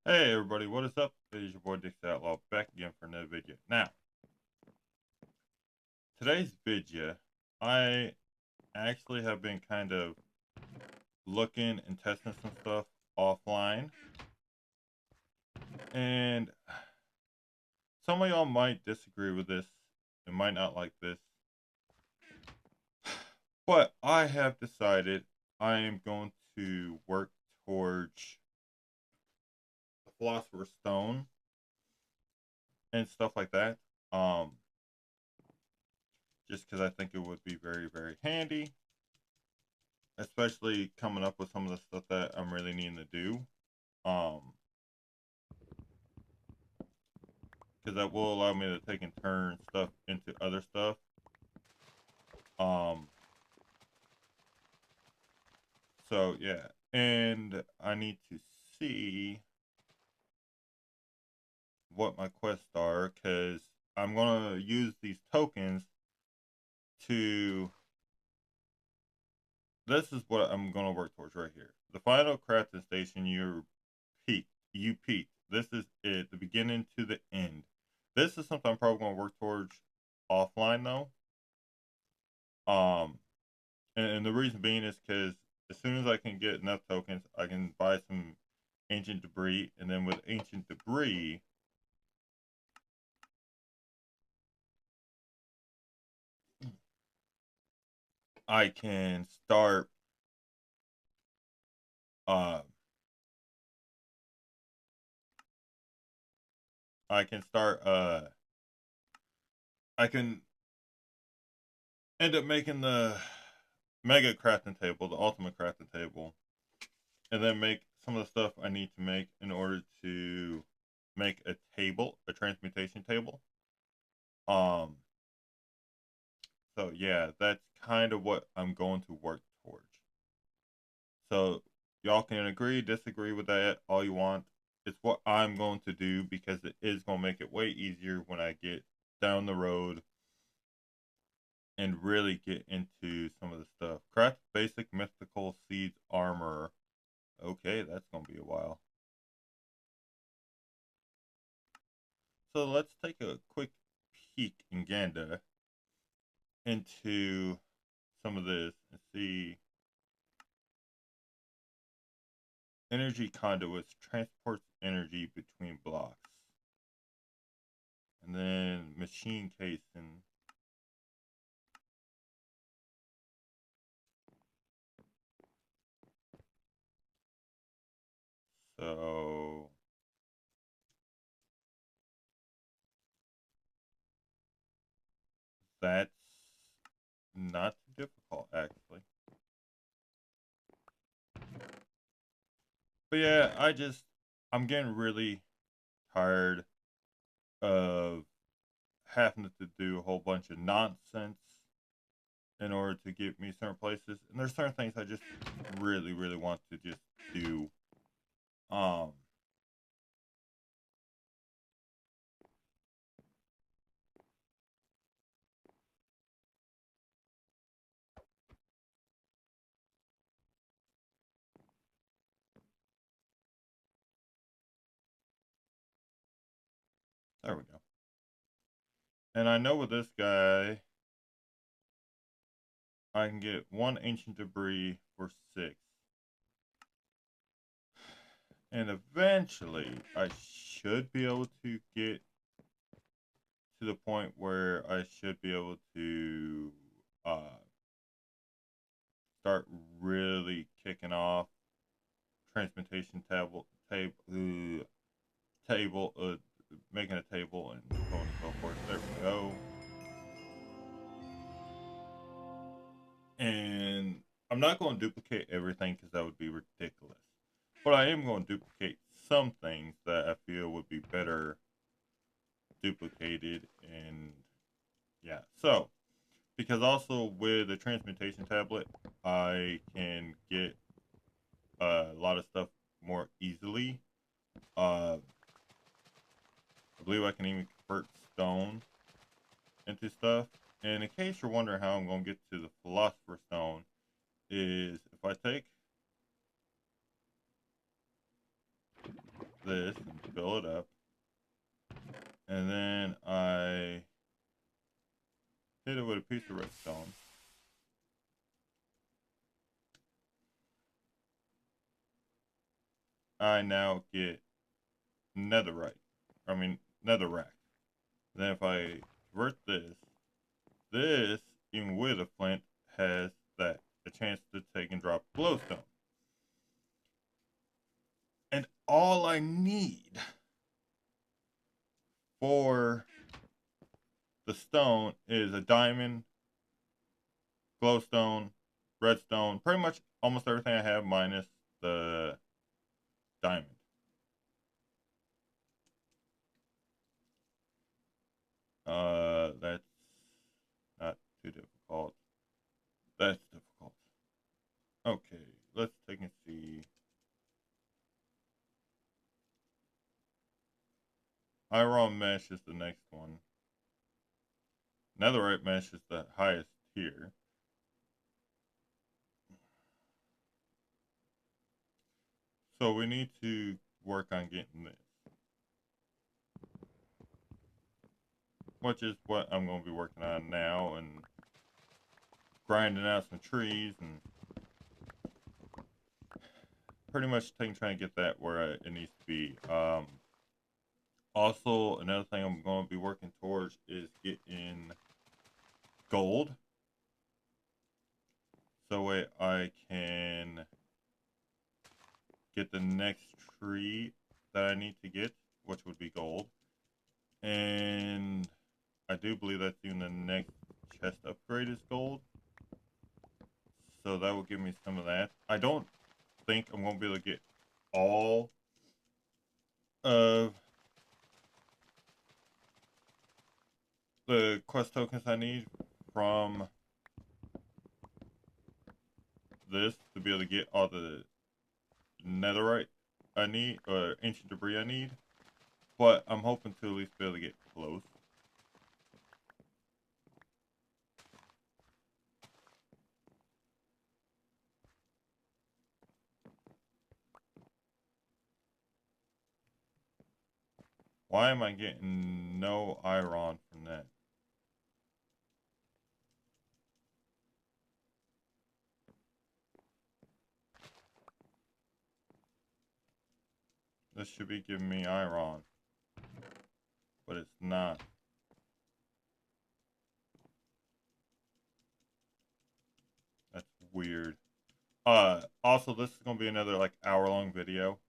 Hey everybody, what is up? It is your boy Dixie Outlaw back again for another video. Now, today's video, I actually have been kind of looking and testing some stuff offline, and some of y'all might disagree with this and might not like this, but I have decided I am going to work towards the Philosopher's Stone and stuff like that. Um, just because I think it would be very, very handy, especially coming up with some of the stuff that I'm really needing to do. Um, because that will allow me to take and turn stuff into other stuff. Um, so yeah, and I need to see what my quests are because I'm gonna use these tokens to. This is what I'm gonna work towards right here. The final crafting station you peaked. This is it, the beginning to the end. This is something I'm probably gonna work towards offline though. Um, and the reason being is because as soon as I can get enough tokens, I can buy some ancient debris, and then with ancient debris, I can start. Uh, I can start. I can end up making the mega crafting table, the ultimate crafting table, and then make some of the stuff I need to make in order to make a table, a transmutation table. Um, so yeah, that's kind of what I'm going to work towards. So y'all can agree, disagree with that all you want. It's what I'm going to do because it is going to make it way easier when I get down the road and really get into some of the stuff. Craft basic mythical seeds armor. Okay, that's going to be a while. So let's take a quick peek in Ganda into some of this and see. Energy conduits transports energy between blocks. And then machine casing. So that's not too difficult actually. But yeah, I'm getting really tired of having to do a whole bunch of nonsense in order to get me certain places. And there's certain things I just really, really want to just do. Um there we go. And I know with this guy I can get one ancient debris for 6. And eventually I should be able to get to the point where I should be able to uh, start really kicking off transmutation table, making a table and so on and so forth. There we go. And I'm not going to duplicate everything because that would be ridiculous. But I am going to duplicate some things that I feel would be better duplicated. And yeah, so because also with the transmutation tablet, I can get a lot of stuff more easily. I believe I can even convert stone into stuff. And in case you're wondering how I'm going to get to the Philosopher's Stone, is if I take this and fill it up. And then I hit it with a piece of redstone. I now get netherrack. Then if I convert this, even with a flint, has a chance to take and drop glowstone. And all I need for the stone is a diamond, glowstone, redstone, pretty much almost everything I have minus the diamond. That's not too difficult. That's difficult. Okay, let's take and see. Iron mesh is the next one. Netherite mesh is the highest tier. So we need to work on getting this, which is what I'm going to be working on now, and grinding out some trees and pretty much trying to get that where it needs to be. Also, another thing I'm going to be working towards is getting gold, so way I can get the next tree that I need to get, which would be gold. And I do believe that's even the next chest upgrade is gold. So that will give me some of that. I don't think I'm going to be able to get all of the quest tokens I need from this to be able to get all the netherite I need, or ancient debris I need. But I'm hoping to at least be able to get close. Why am I getting no iron from that? This should be giving me iron, but it's not. That's weird. Also, this is going to be another like hour-long video,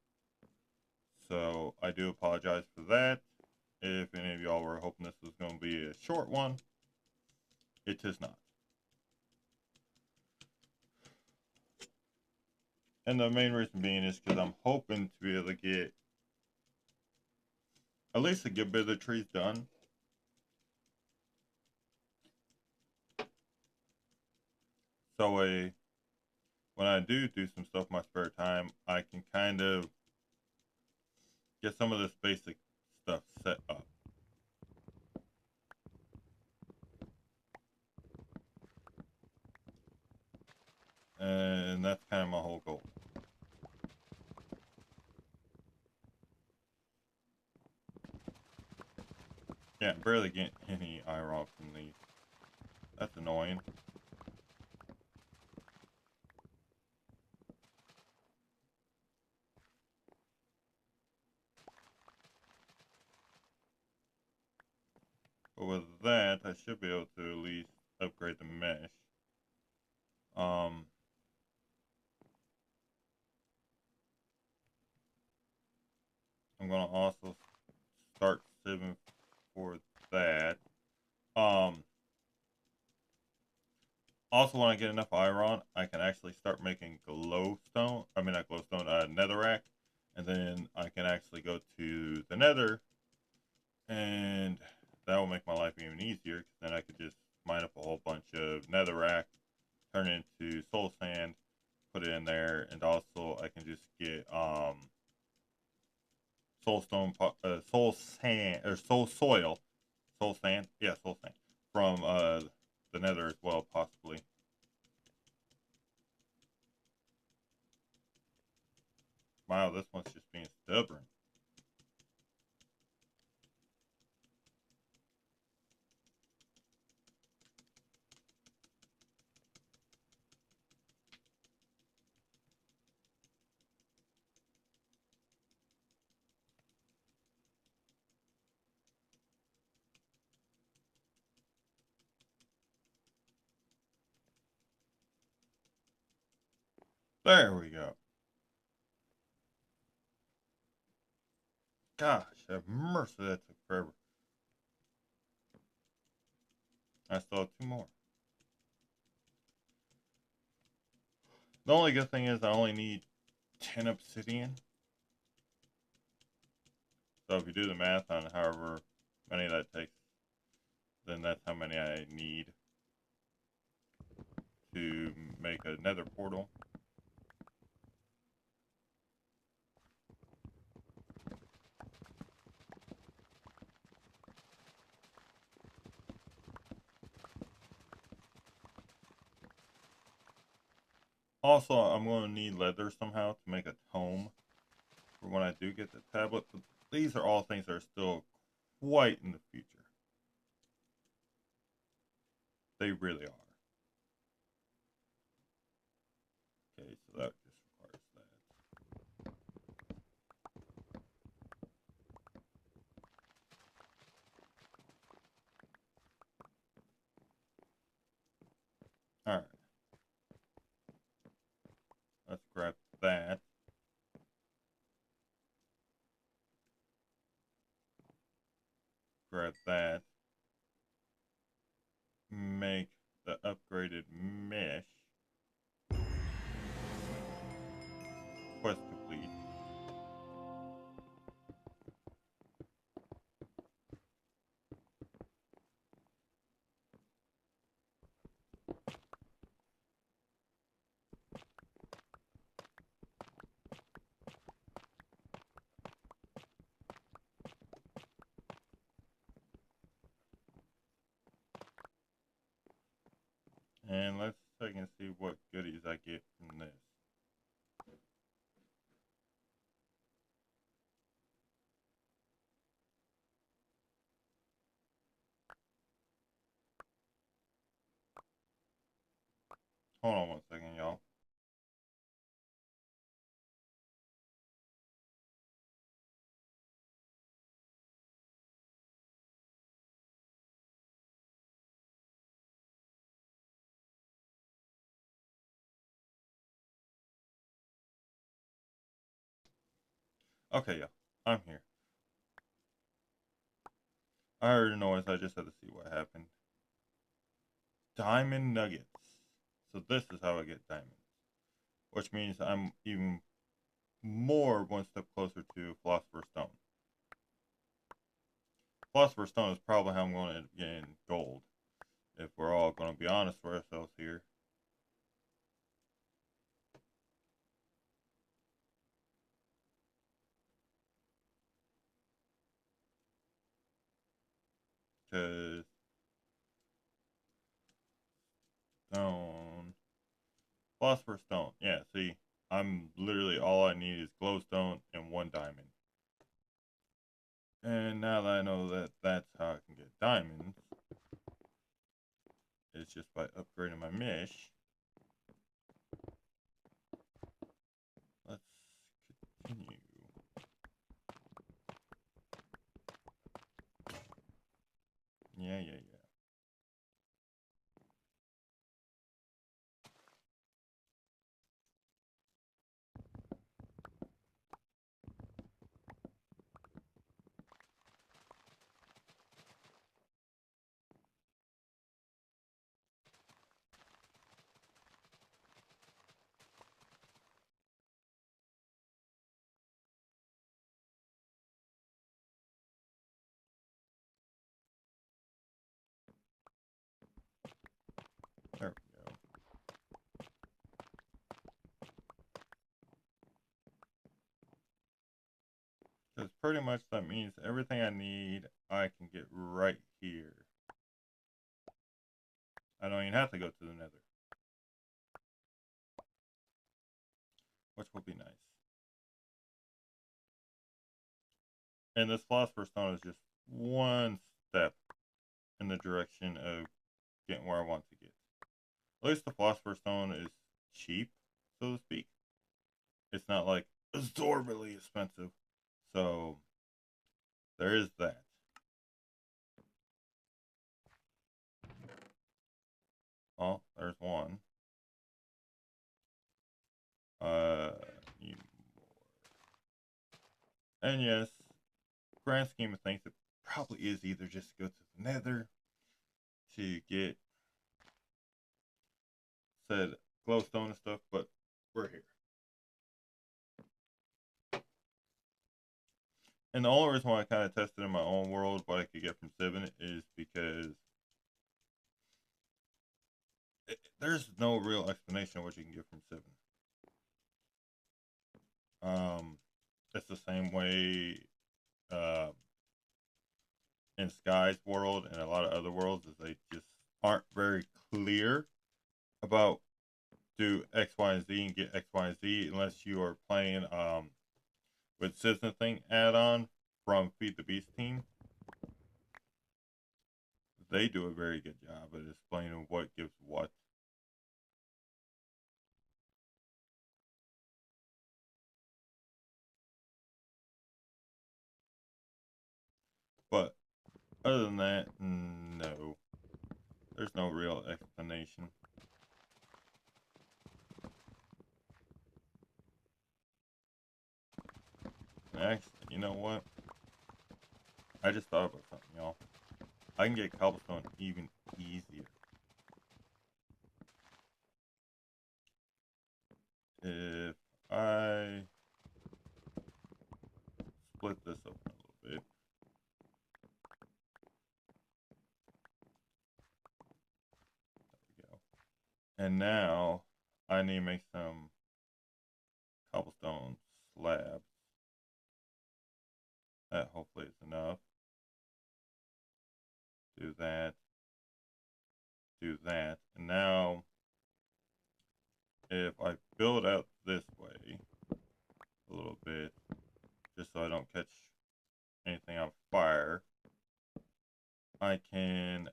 so I do apologize for that. If any of y'all were hoping this was going to be a short one, it is not. And the main reason being is because I'm hoping to be able to get at least a good bit of the trees done. So when I do some stuff in my spare time, I can kind of get some of this basic stuff set up. And that's kind of my whole goal. Yeah, I'm barely getting any iron from these. That's annoying. But with that, I should be able to at least upgrade the mesh. I'm gonna also start saving for that. Also, when I get enough iron, I can actually start making glowstone. I mean, not glowstone, netherrack. And then I can actually go to the nether, and that will make my life even easier. Because then I could just mine up a whole bunch of netherrack, turn it into soul sand, put it in there, and also I can just get soul sand, or soul soil, soul sand, yeah, soul sand from the nether as well, possibly. Wow, this one's just being stubborn. There we go. Gosh, have mercy, that took forever. I still have 2 more. The only good thing is I only need 10 obsidian. So if you do the math on however many that takes, then that's how many I need to make a nether portal. Also, I'm going to need leather somehow to make a tome for when I do get the tablet. But these are all things that are still quite in the future. They really are. Okay, so that just requires that. Alright. Let's grab that. Grab that. Make the upgraded mesh. Quest complete. And let's check and see what goodies I get from this. Hold on 1 second, y'all. Okay, y'all. I'm here. I heard a noise. I just had to see what happened. Diamond nuggets. So this is how I get diamonds. Which means I'm even more 1 step closer to philosopher's stone. Philosopher's stone is probably how I'm going to end up getting gold. If we're all going to be honest with ourselves here. Because stone. Philosopher's stone. Yeah, see. I'm literally all I need is glowstone and 1 diamond. And now that I know that that's how I can get diamonds, it's just by upgrading my mesh. Let's continue. Yeah. There we go. Because pretty much that means everything I need, I can get right here. I don't even have to go to the nether. Which will be nice. And this philosopher's stone is just 1 step in the direction of getting where I want to get. At least the philosopher's stone is cheap, so to speak. It's not like exorbitantly expensive. So there is that. Oh, there's 1. Need more. And yes, grand scheme of things, it probably is either just go to the nether to get said glowstone and stuff, but we're here. And the only reason why I kind of tested in my own world what I could get from 7 is because there's no real explanation of what you can get from 7. It's the same way in Sky's world and a lot of other worlds, is they just aren't very clear about do X, Y, and Z and get X, Y, and Z unless you are playing with Citizen Thing add-on from Feed the Beast team. They do a very good job at explaining what gives what. But other than that, no. There's no real explanation. And actually, you know what? I just thought about something, y'all. I can get cobblestone even easier. If I split this up a little bit. There we go. And now I need to make some cobblestone slabs. That hopefully is enough. Do that. Do that. And now if I build out this way a little bit, just so I don't catch anything on fire, I can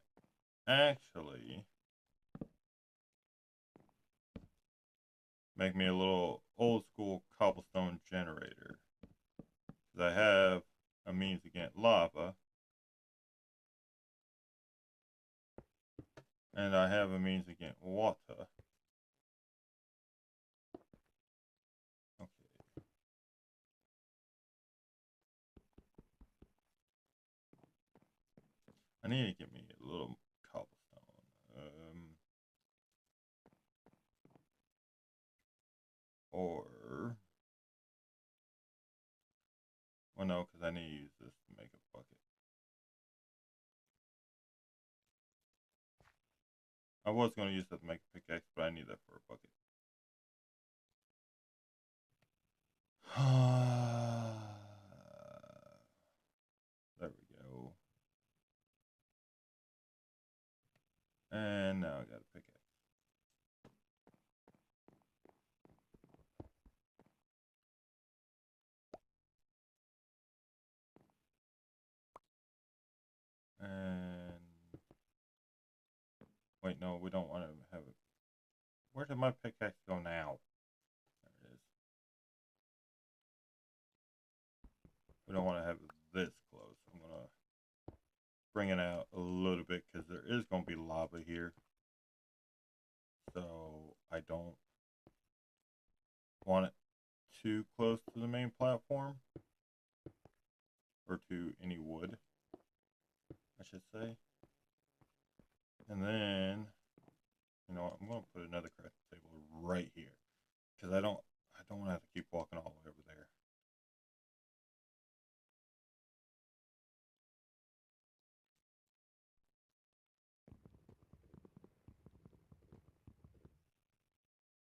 actually make me a little old school cobblestone generator. Because I have a means to get lava, and I have a means to get water. Okay. I need to get me a little cobblestone. Or, well, no, because I need to use this to make a bucket. I was going to use that to make a pickaxe, but I need that for a bucket. There we go. And now I got a pickaxe. And wait, no, we don't want to have it. Where did my pickaxe go now? There it is. We don't want to have this close. I'm going to bring it out a little bit because there is going to be lava here. So I don't want it too close to the main platform. Or to any wood, I should say. And then, you know what, I'm going to put another crafting table right here. Because I don't want to have to keep walking all the way over there.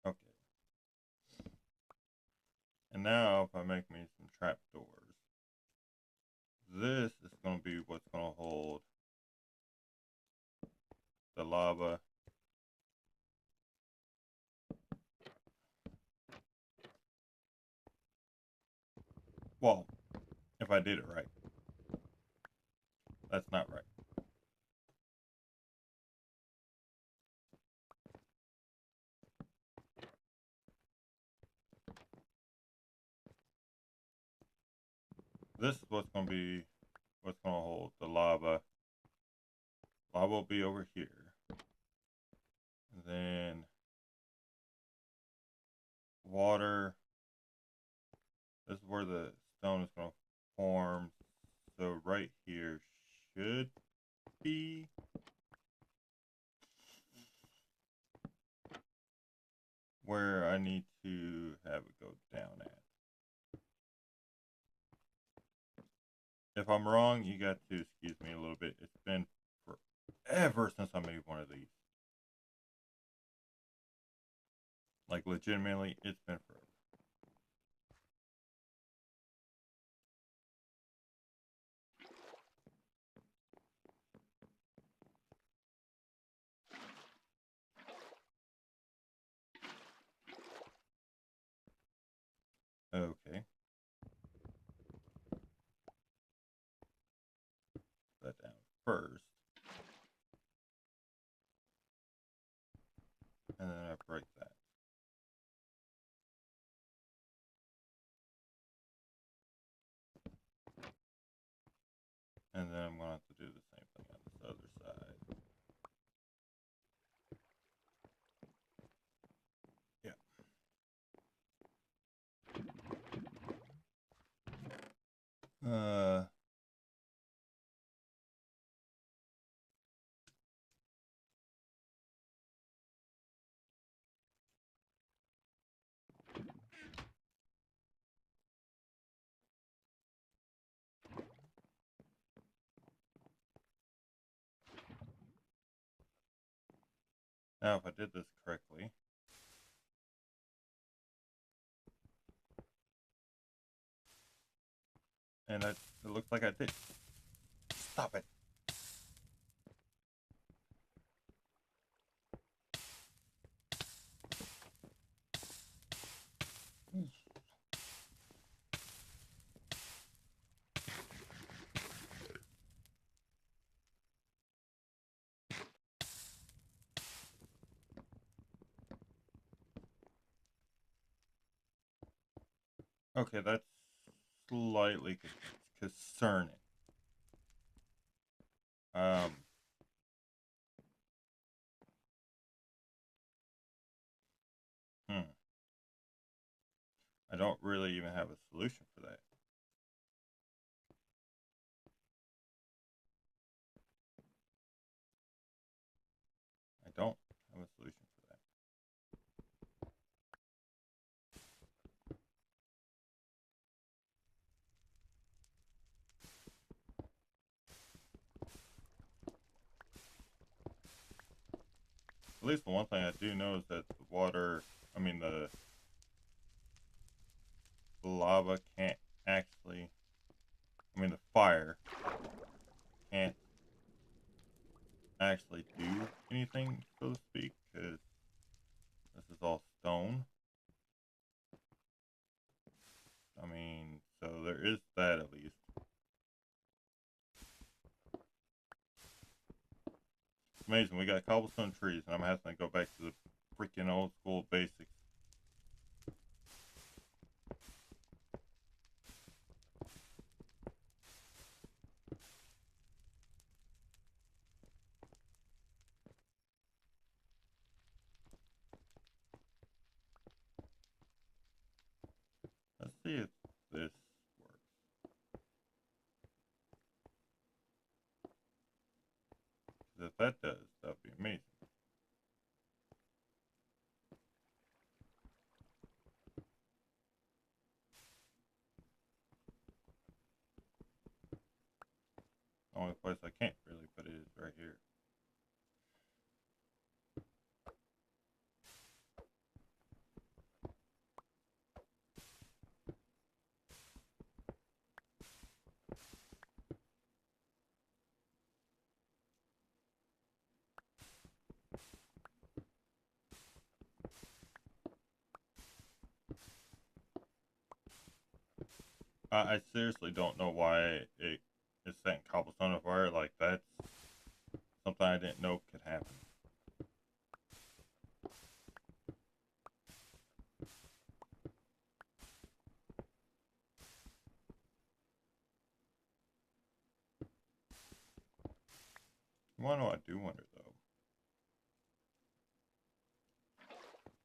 Okay. And now if I make me some trapdoors, this is going to be what's going to hold the lava. Well, if I did it right. That's not right. This is what's going to hold the lava. Lava will be over here. And then water. This is where the stone is going to form. So right here should be where I need to have it go down at. If I'm wrong, you got to excuse me a little bit. It's been forever since I made one of these. Like, legitimately, it's been forever. Okay. Put that down first. And then I break that. And then I'm going to have to do the same thing on this other side. Yeah. Now, if I did this correctly, and it looks like I did. Stop it. Okay, that's slightly concerning. Um, hmm. I don't really even have a solution for that. I don't have a solution for that. At least the one thing I do know is that the water, the lava can't actually, the fire can't actually do anything, so to speak, because this is all stone. So there is that at least. It's amazing, we got cobblestone trees, and I'm having to go back to the freaking old school basics. Let's see if this works. Because if that does, that'd be amazing. The only place I can't really put it is right here. I seriously don't know why it is setting cobblestone on fire. Like, that's something I didn't know could happen. You wanna know what I do wonder, though?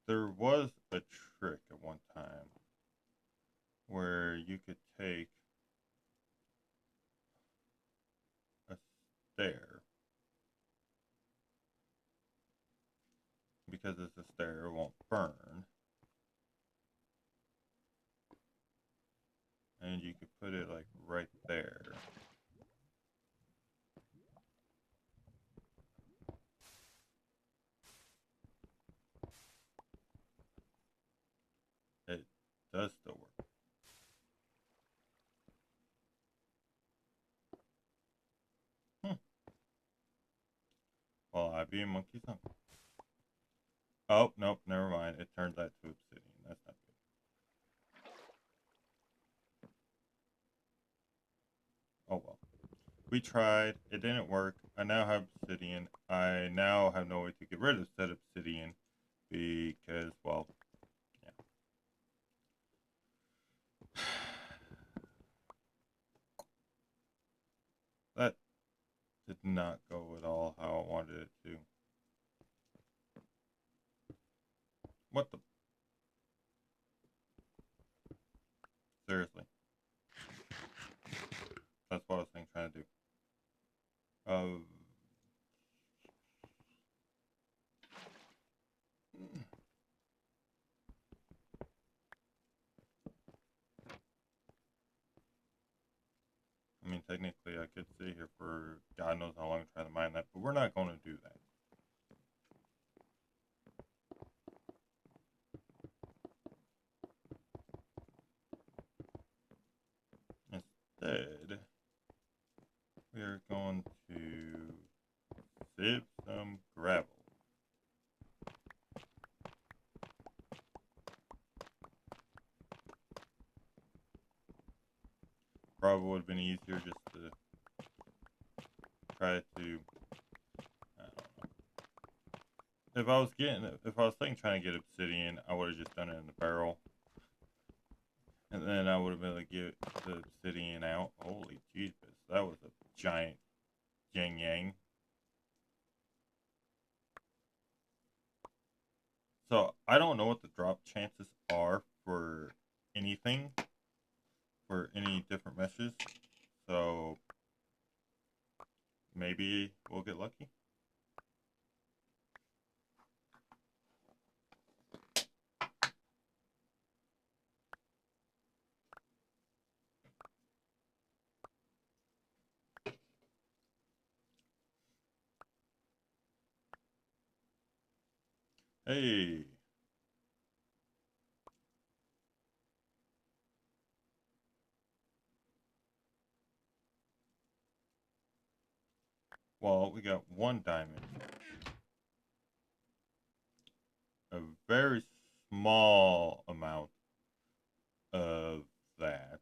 There was a trick at one you could take a stair. Because it's a stair, it won't burn. And you could put it like right there. It does still work. Well, I be a monkey's uncle. Oh, nope, never mind. It turned that to obsidian. That's not good. Oh well. We tried. It didn't work. I now have obsidian. I now have no way to get rid of said obsidian because, well, yeah. That did not go at all how I wanted it to. What the? Seriously. That's what I was trying to do. I mean, technically, I could sit here for God knows how long trying to mine that, but we're not going to do that. Instead, we are going to sip some gravel. Probably would have been easier just to try to, I don't know. If I was trying to get obsidian, I would have just done it in the barrel. And then I would have been able to get the obsidian out. Holy Jesus, that was a giant yin yang. So I don't know what the drop chances are for anything, for any different meshes. So maybe we'll get lucky. Hey. Well, we got one diamond. A very small amount of that.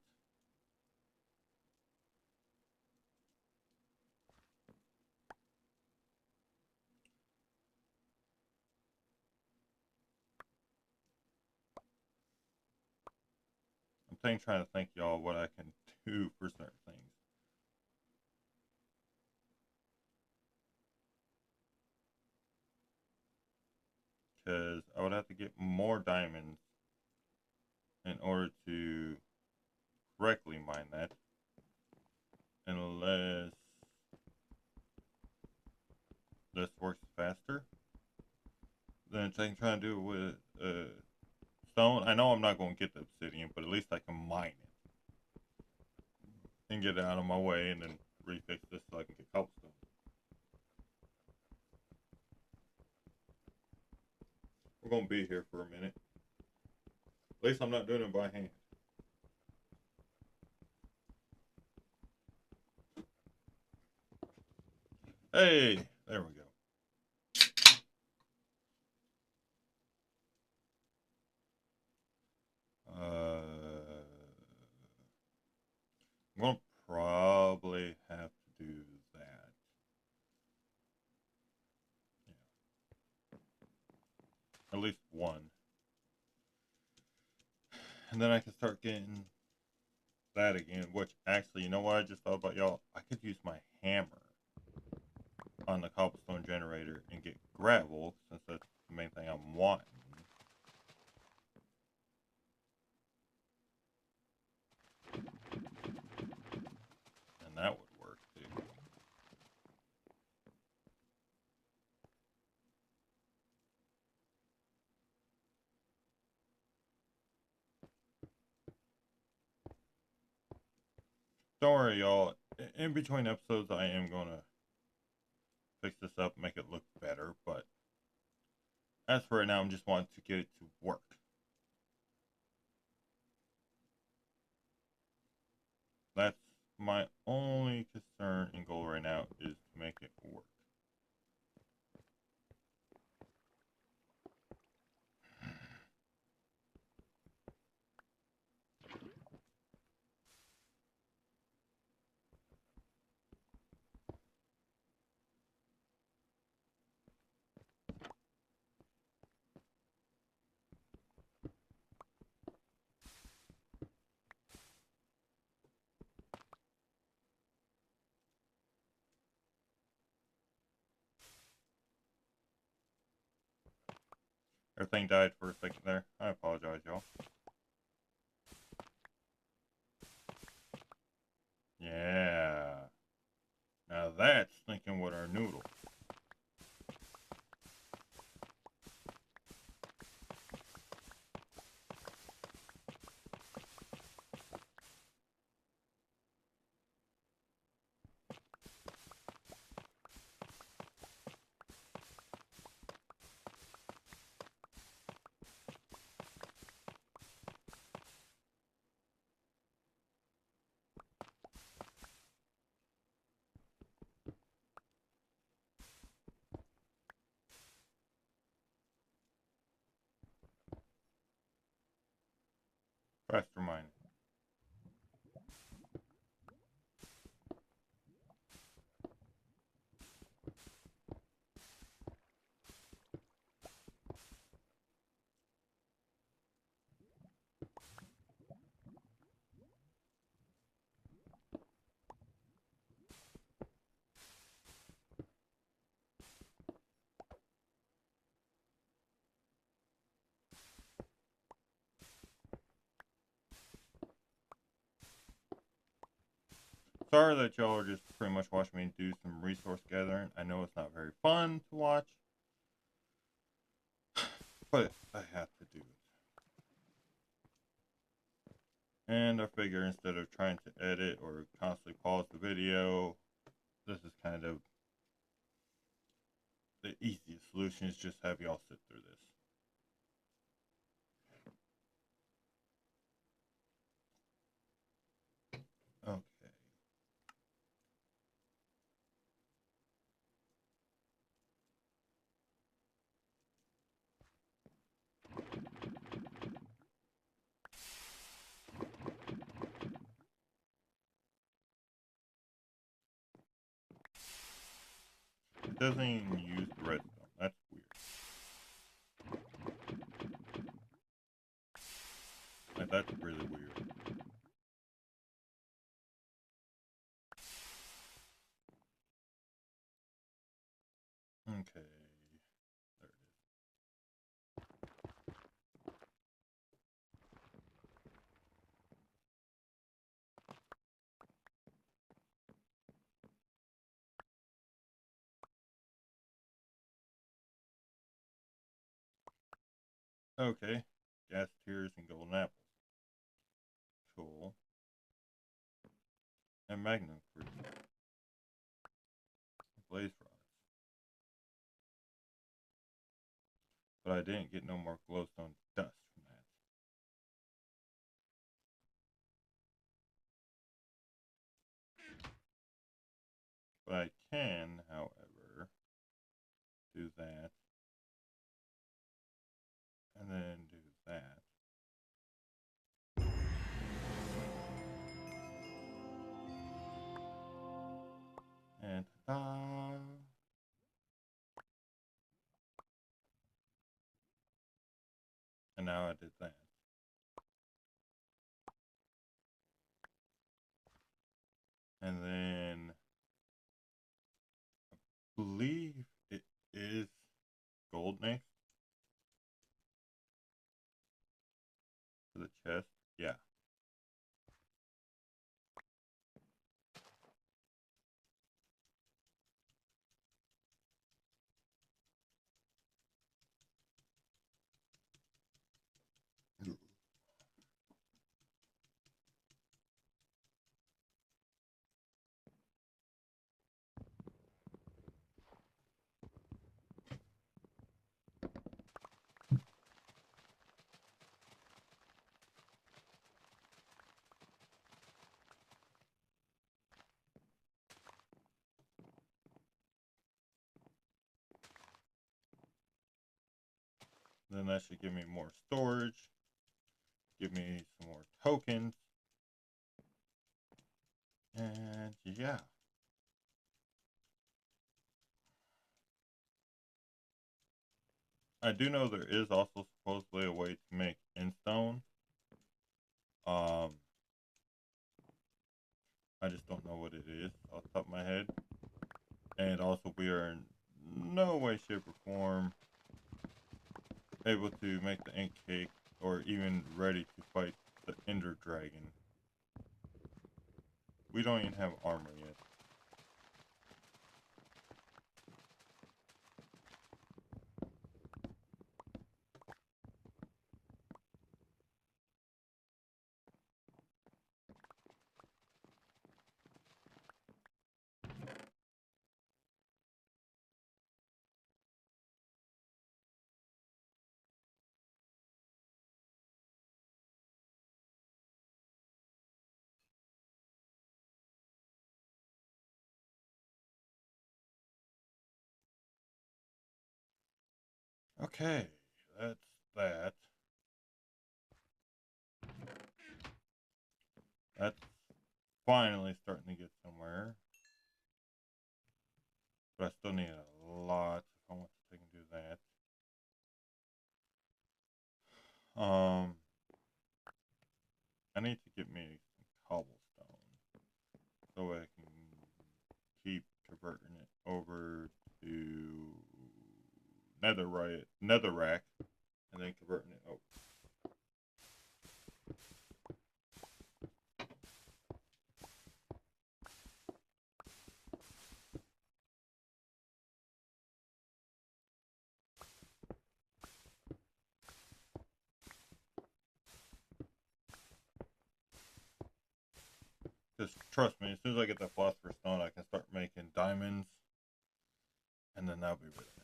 I'm trying to think, y'all, what I can do for certain things. Because I would have to get more diamonds in order to correctly mine that. Unless this works faster. Then I can try to do it with stone. I know I'm not going to get the obsidian, but at least I can mine it. And get it out of my way and then refix this so I can get cobblestone. We're going to be here for a minute. At least I'm not doing it by hand. Hey, there we go. I'm going to probably have to do that. Yeah. At least one. And then I can start getting that again, which actually, you know what I just thought about, y'all? I could use my hammer on the cobblestone generator and get gravel, since that's the main thing I'm wanting. Don't worry, y'all. In between episodes, I am going to fix this up, make it look better. But as for right now, I'm just wanting to get it to work. That's my only concern and goal right now, is to make it work. Everything died for a second there. I apologize, y'all. Yeah. Now that's thinking with our noodle. Faster mining. Sorry that y'all are just pretty much watching me do some resource gathering. I know it's not very fun to watch, but I have to do it. And I figure instead of trying to edit or constantly pause the video, this is kind of the easiest solution, is just have y'all sit through this. Okay. It doesn't even use the redstone. That's weird. Like, that's really weird. Okay. There it is. Okay. Gas tears and golden apples. Cool. And magnum fruit. Blaze rods. But I didn't get no more glowstone dust from that. But I can, however, do that. And then do that. And ta-da! And now I did that. And then I believe it is gold next for the chest. Yeah. then that should give me more storage, give me some more tokens, and yeah. I do know there is also supposedly a way to make endstone. I just don't know what it is off the top of my head. And also, we are in no way, shape, or form able to make the ink cake or even ready to fight the Ender Dragon. We don't even have armor yet. Okay, that's that. That's finally starting to get somewhere. But I still need a lot if I want to take and do that. I need to get me some cobblestone so I can keep converting it over to netherrack, and then converting it over. Because trust me, as soon as I get that philosopher's stone, I can start making diamonds, and then that'll be really nice.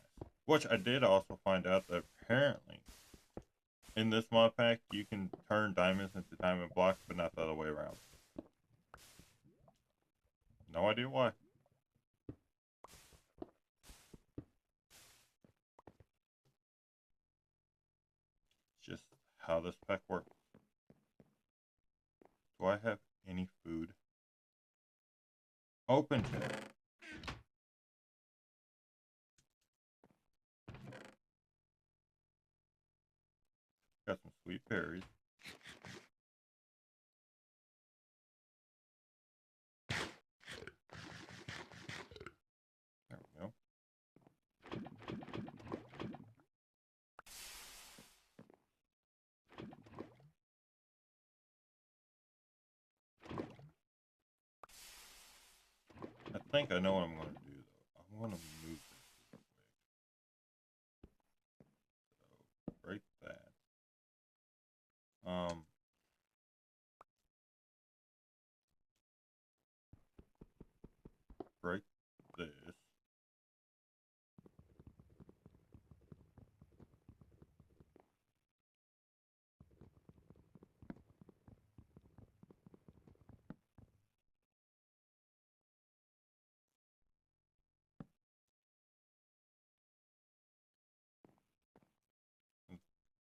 Which I did also find out that apparently in this mod pack you can turn diamonds into diamond blocks, but not the other way around. No idea why. It's just how this pack works. Do I have any food? Open chest. Got some sweet berries. There we go. I think I know what I'm going to do though. I'm going to move this real quick. So break that. Break this.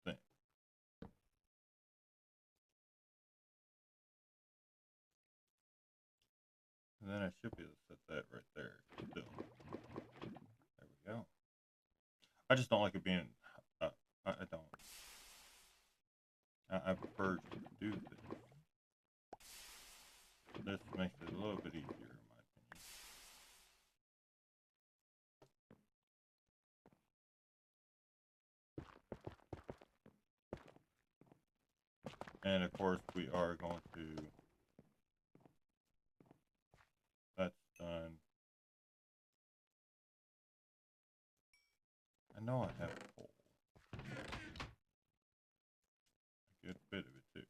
Thing. And then I should be able to set that right there. Still. There we go. I just don't like it being. I don't. I prefer to do this. This makes it a little bit easier in my opinion. And of course, we are going to. That's done. I know I have coal. A good bit of it too.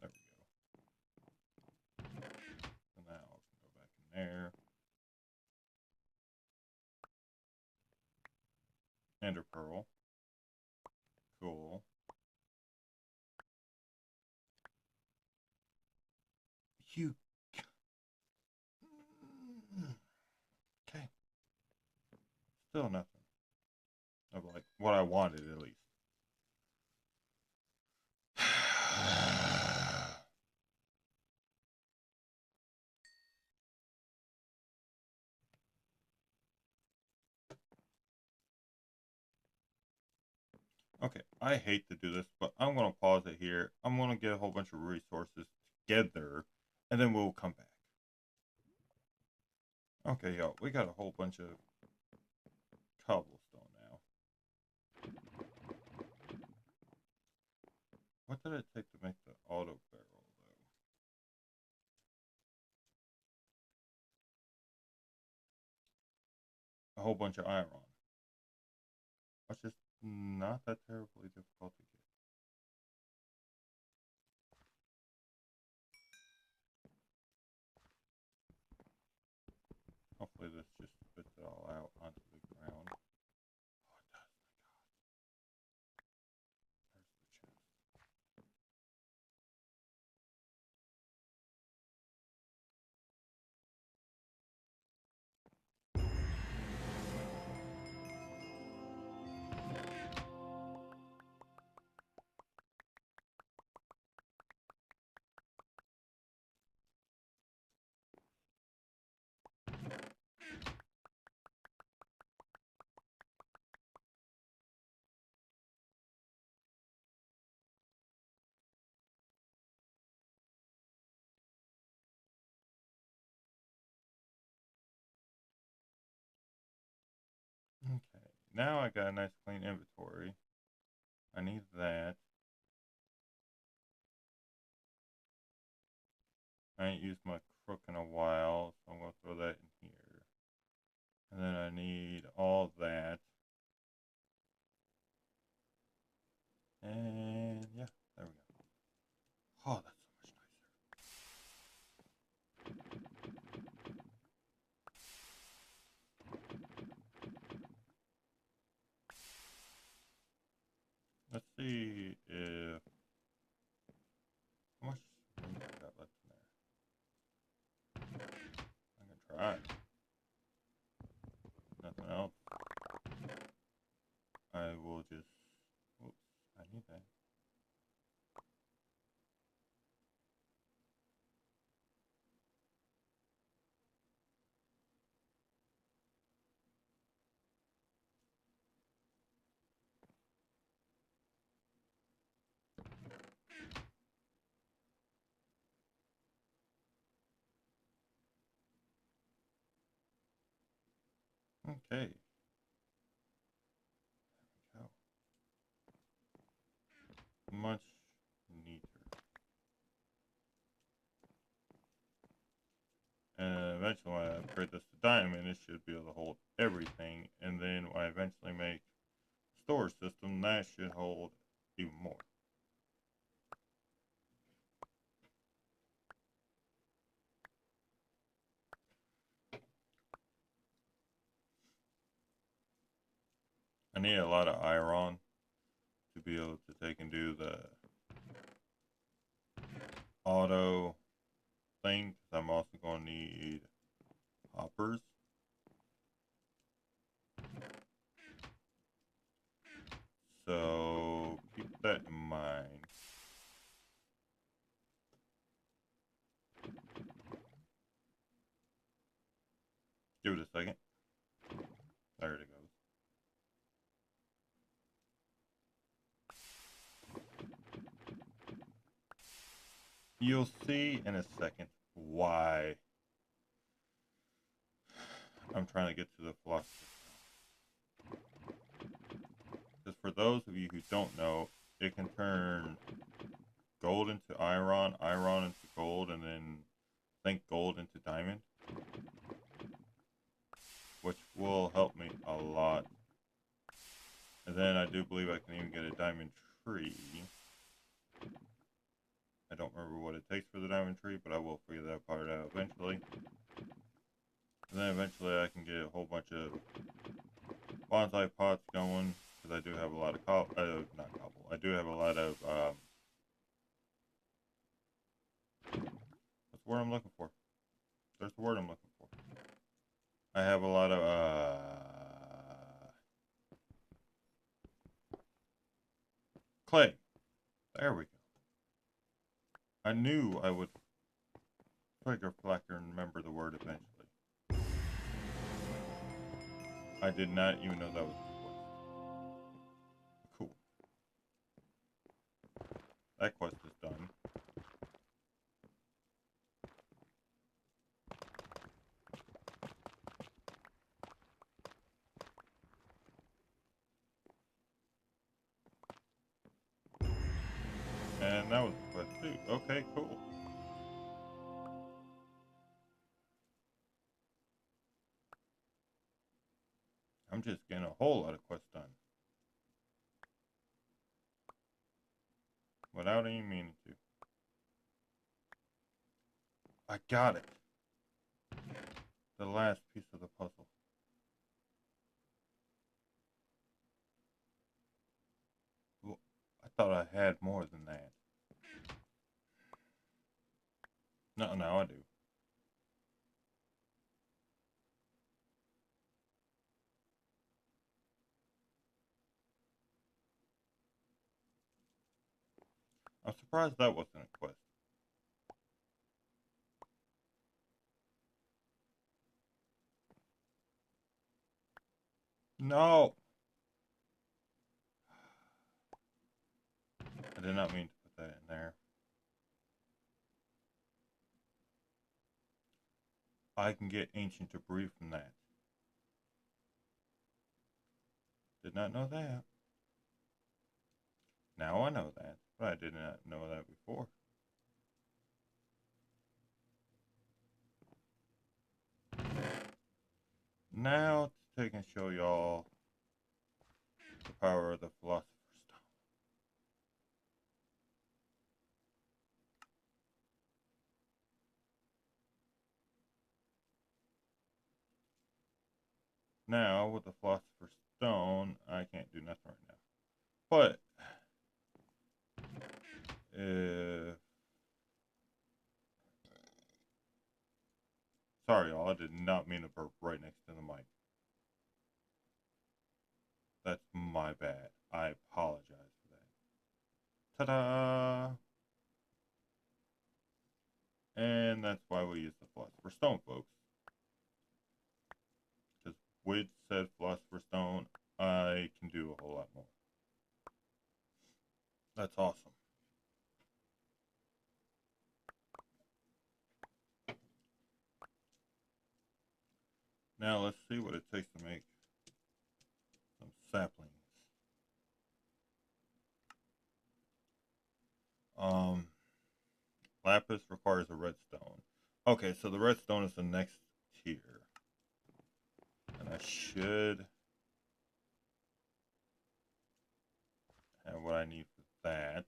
There we go. So now I can go back in there. Ender pearl. Cool. Still nothing of like what I wanted at least. Okay, I hate to do this, but I'm going to pause it here. I'm going to get a whole bunch of resources together, and then we'll come back. Okay, y'all, we got a whole bunch of cobblestone now. What did it take to make the auto barrel, though? A whole bunch of iron, which is not that terribly difficult to get. Hopefully this just spits it all out onto the ground. Oh, it does. My God. There's the chest. Okay, now I got a nice clean inventory. I need that. I ain't used my crook in a while, so I'm going to throw that in here. And then I need all that. And yeah, there we go. Oh, that's so much nicer. Let's see if how much room I got left in there. I can try. Nothing else. I will just. Oops, I need that. Okay. There we go. Much neater. And eventually when I upgrade this to diamond, it should be able to hold everything. And then when I eventually make storage system, that should hold even more. I need a lot of iron to be able to take and do the auto thing, because I'm also going to need hoppers. So keep that in mind. Give it a second. There it goes. You'll see in a second why I'm trying to get to the philosophy. Because for those of you who don't know, it can turn gold into iron, iron into gold, and then think gold into diamond, which will help me a lot. And then I do believe I can even get a diamond tree. I don't remember what it takes for the diamond tree, but I will figure that part out eventually. And then eventually I can get a whole bunch of bonsai pots going, because I do have a lot of not cobble. I do have a lot of what's the word I'm looking for? There's the word I'm looking for. I have a lot of clay. There we go. I knew I would trigger flacker and remember the word eventually. I did not even know that was the quest. Cool. That quest is done. And that was the quest too. Okay, cool. I'm just getting a whole lot of quests done. Without any meaning to. I got it. The last piece of the puzzle. Well, I thought I had more than that. No, now I do. I'm surprised that wasn't a quest. No! I did not mean to put that in there. I can get ancient debris from that. Did not know that. Now I know that, but I did not know that before. Now to take and show y'all the power of the Philosopher's Stone. Now with the Philosopher's Stone, I can't do nothing right now. But if sorry y'all, I did not mean to burp right next to the mic. That's my bad. I apologize for that. Ta-da! And that's why we use the Philosopher's Stone, folks. Because with said Philosopher's Stone, I can do a whole lot more. That's awesome. Now let's see what it takes to make some saplings. Lapis requires a redstone. Okay, so the redstone is the next tier. And I should have what I need for that.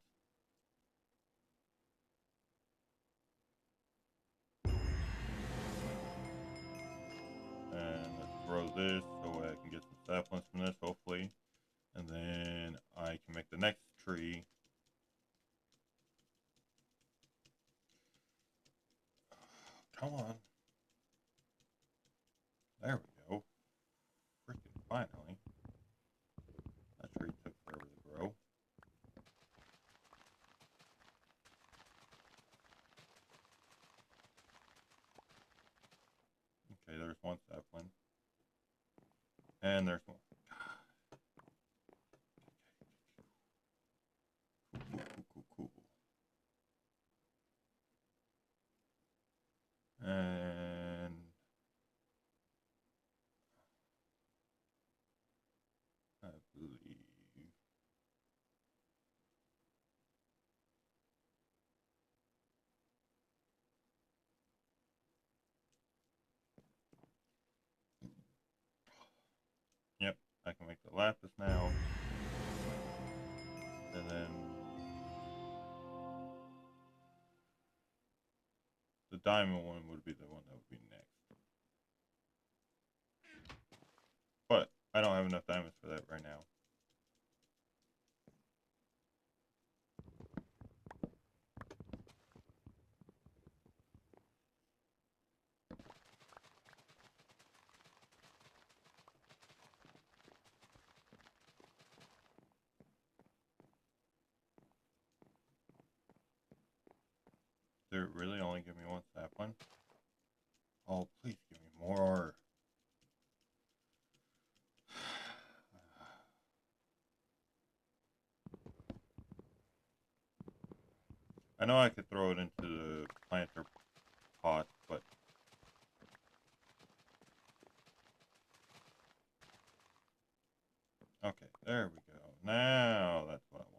And let's grow this so I can get some saplings from this, hopefully. And then I can make the next tree. Come on. There we go. Freaking finally. That tree took forever to grow. Okay, there's one sapling. And there's more. Cool. And I believe yep, I can make the lapis now. And then the diamond one would be the one that would be next. But I don't have enough diamonds for that right now. Did it really only give me one sapling? Oh, please give me more. I know I could throw it into the planter pot, but okay, there we go. Now that's what I wanted.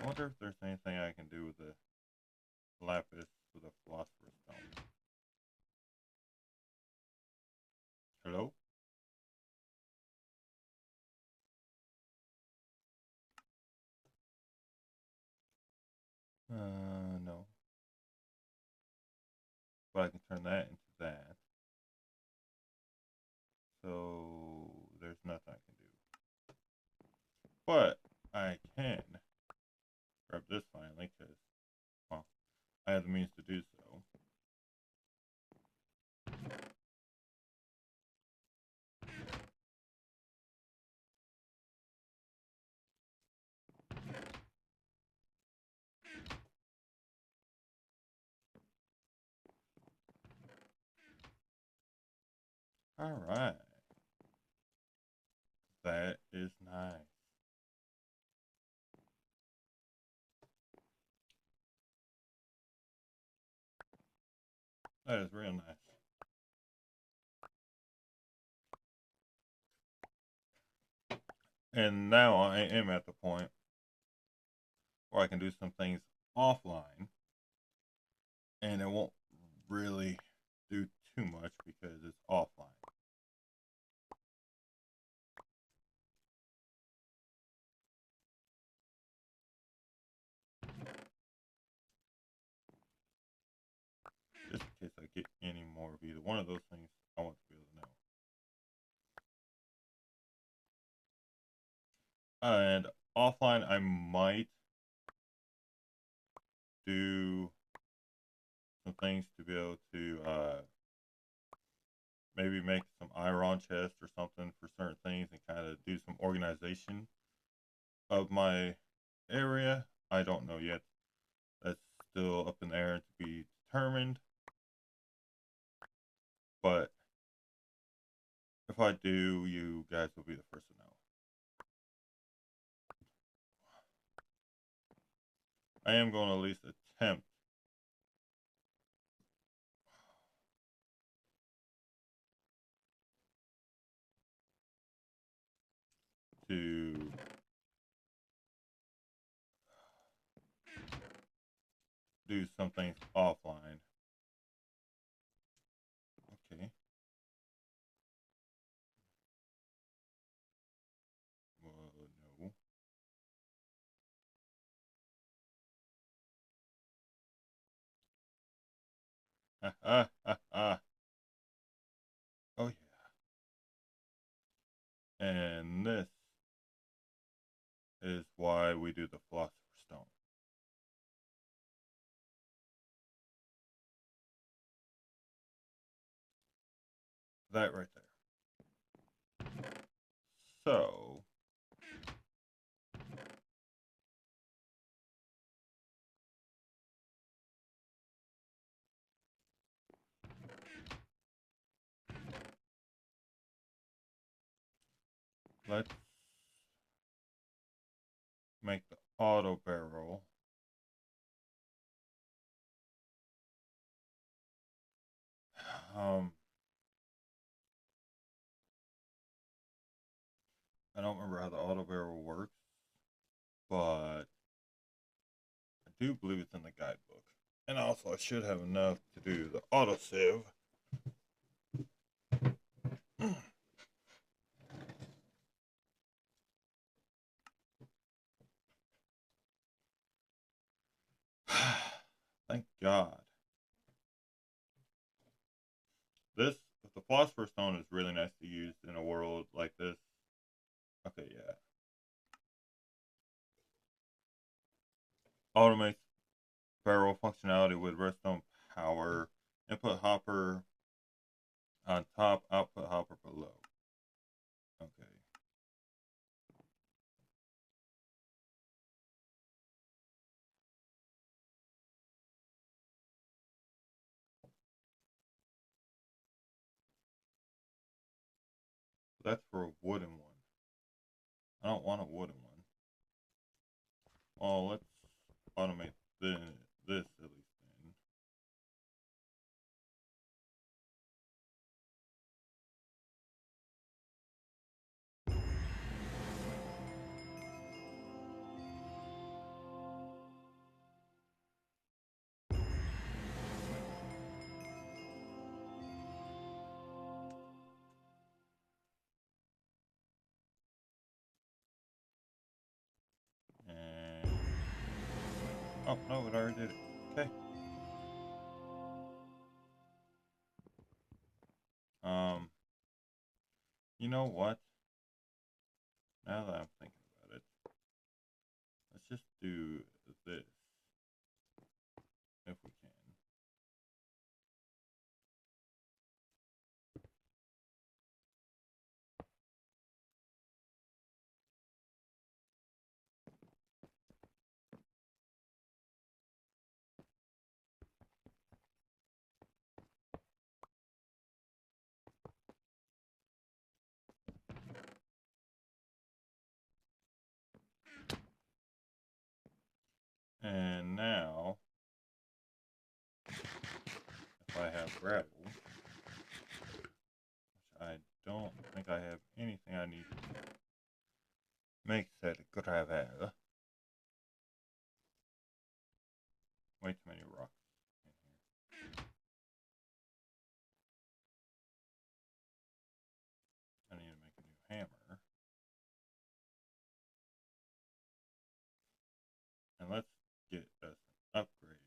I wonder if there's anything I can do with the lapis with a philosopher's stone. Hello? No. But I can turn that into that. So there's nothing I can do. But I can grab this finally because, well, I have the means to do so. Alright. That is nice. That is real nice. And now I am at the point where I can do some things offline and it won't really do too much because it's offline. Just in case I get any more of either one of those things, I want to be able to know. And offline, I might do some things to be able to maybe make some iron chests or something for certain things and kind of do some organization of my area. I don't know yet. That's still up in the air to be determined. But if I do, you guys will be the first to know. I am going to at least attempt to do some things offline. Okay. No. Ha ha ha ha. Oh yeah. And this is why we do the philosopher's stone. That right there. So let's make the auto barrel. I don't remember how the auto barrel works, but I do believe it's in the guidebook. And also I should have enough to do the auto sieve. Thank God. The philosopher's stone is really nice to use in a world like this. Okay, yeah. Automates barrel functionality with redstone power. Input hopper on top, output hopper below. Okay. That's for a wooden one. I don't want a wooden one. Well, let's automate this at least then. And oh no, it already did it. Okay. You know what? Now that I'm thinking about it, let's just do this if we can. And now, if I have gravel, which I don't think I have anything I need to make said gravel. Way too many rocks in here. I need to make a new hammer. And let's get us an upgrade.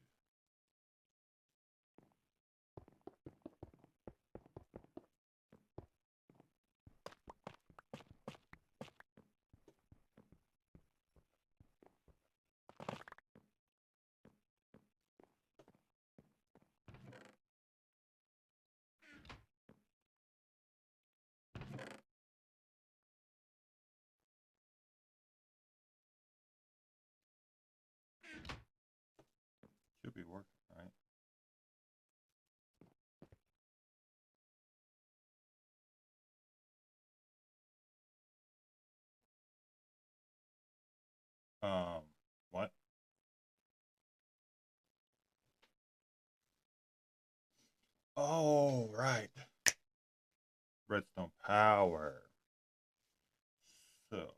Should be working, right? What? Oh, right. Redstone power. So,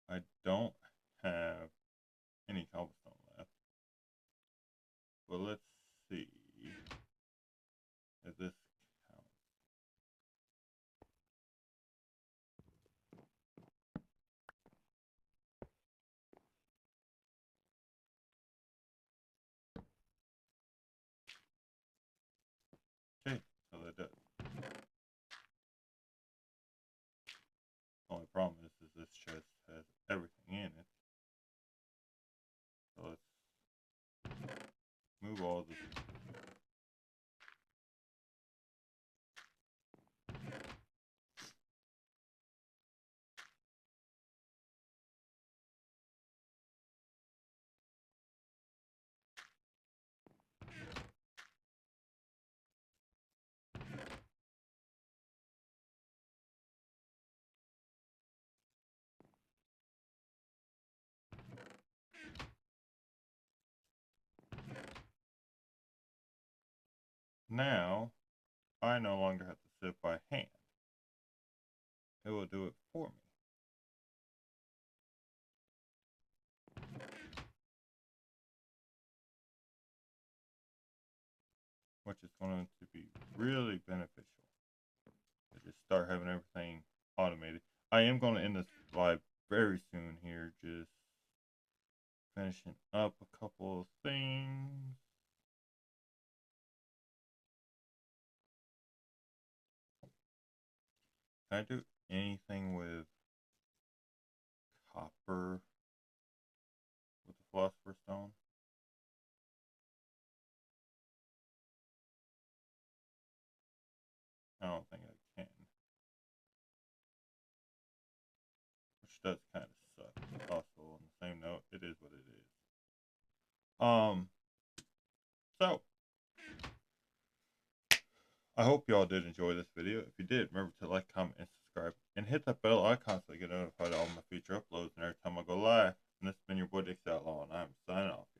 I don't have any cobblestone left. But let's see if this counts. Okay, so that does. The only problem is this chest has everything in it. So let's move all this. Now, I no longer have to sit by hand. It will do it for me. Which is going to be really beneficial. To just start having everything automated. I am going to end this live very soon here, just finishing up a couple of things. Can I do anything with copper with the philosopher's stone? I don't think I can. Which does kind of suck. But also, on the same note, it is what it is. So I hope y'all did enjoy this video. If you did, remember to like, comment, and subscribe. And hit that bell icon so you get notified of all my future uploads and every time I go live. And this has been your boy Dixie Outlaw, and I'm signing off.